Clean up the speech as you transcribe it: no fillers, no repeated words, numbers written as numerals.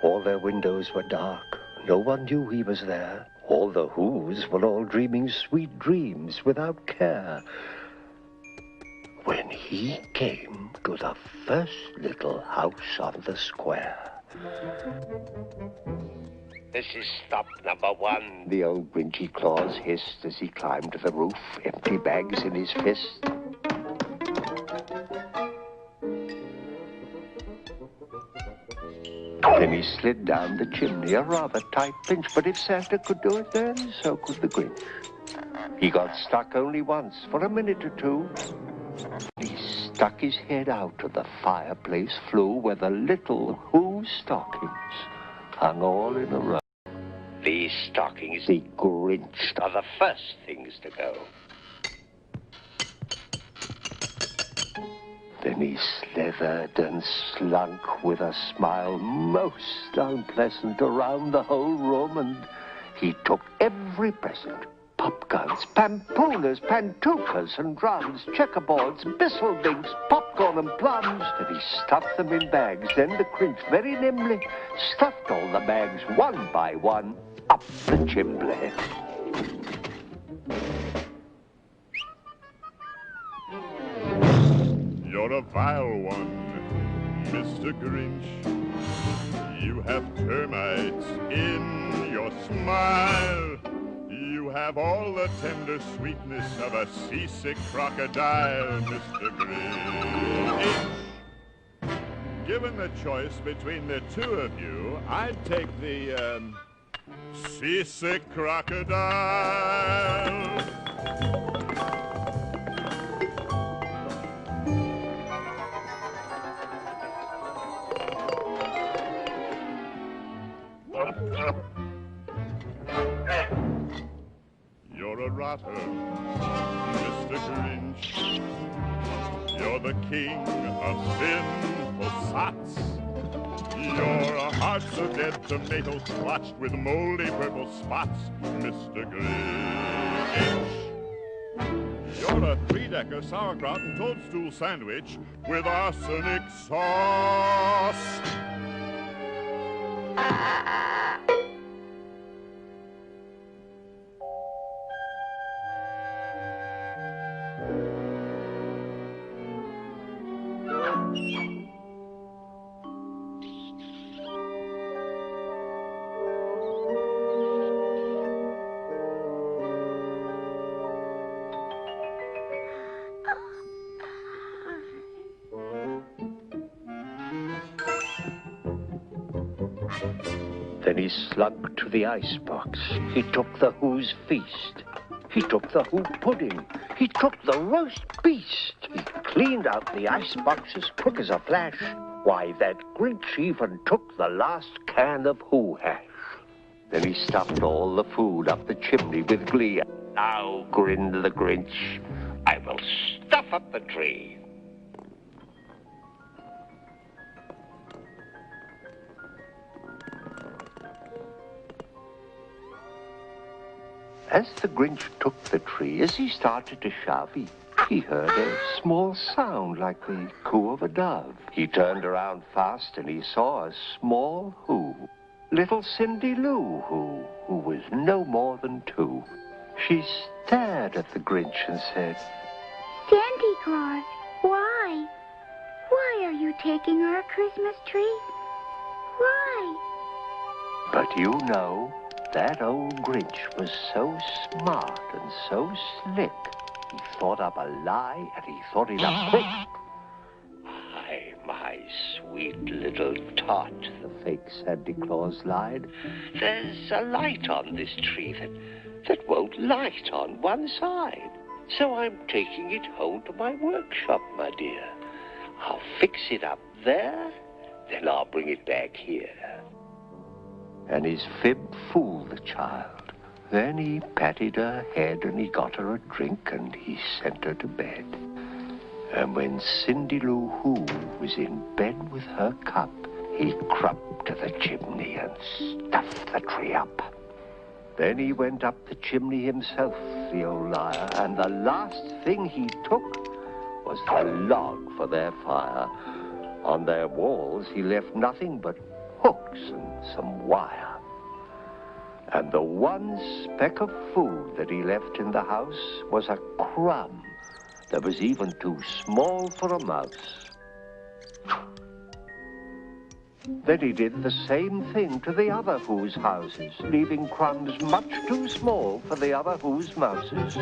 All their windows were dark. No one knew he was there. All the Whos were all dreaming sweet dreams without care. When he came to the first little house on the square. This is stop number 1. The old Grinchy Claus hissed as he climbed to the roof, empty bags in his fist. Then he slid down the chimney, a rather tight pinch, but if Santa could do it then, so could the Grinch. He got stuck only once, for a minute or two. He stuck his head out of the fireplace flue where the little Who stockings hung all in a row. These stockings, The Grinch are the first things to go. Then he slithered and slunk with a smile most unpleasant around the whole room, and he took every present. Popguns, pampooners, pantookas and drums, checkerboards, bistlebinks, popcorn and plums. And he stuffed them in bags. Then the Grinch very nimbly stuffed all the bags one by one up the chimney. You're a vile one, Mr. Grinch. You have termites in your smile. You have all the tender sweetness of a seasick crocodile, Mr. Grinch. Given the choice between the two of you, I'd take the, seasick crocodile. You're a rotter, Mr. Grinch. You're the king of sinful sots. You're a heart so dead, tomato splotched with moldy purple spots, Mr. Grinch. You're a three-decker sauerkraut and toadstool sandwich with arsenic sauce. Then he slunk to the icebox. He took the Who's feast. He took the Who pudding. He took the roast beast. He cleaned out the icebox as quick as a flash. Why, that Grinch even took the last can of Who hash. Then he stuffed all the food up the chimney with glee. Now, grinned the Grinch, I will stuff up the tree. As the Grinch took the tree, as he started to shove, he heard a small sound like the coo of a dove. He turned around fast and he saw a small Who. Little Cindy Lou who was no more than 2. She stared at the Grinch and said, Santa Claus, why? Why are you taking our Christmas tree? Why? But you know, that old Grinch was so smart and so slick. He thought up a lie and he thought it up quick. Ay, my sweet little tot, The fake Santa Claus lied. there's a light on this tree that won't light on one side. So I'm taking it home to my workshop, my dear. I'll fix it up there, then I'll bring it back here. And his fib fooled the child. Then he patted her head and he got her a drink and he sent her to bed. And when Cindy Lou Who was in bed with her cup, he crept to the chimney and stuffed the tree up. Then he went up the chimney himself, the old liar, and the last thing he took was the log for their fire. On their walls he left nothing but hooks and some wire. And the one speck of food that he left in the house was a crumb that was even too small for a mouse. Then he did the same thing to the other Who's houses, leaving crumbs much too small for the other Who's mouses.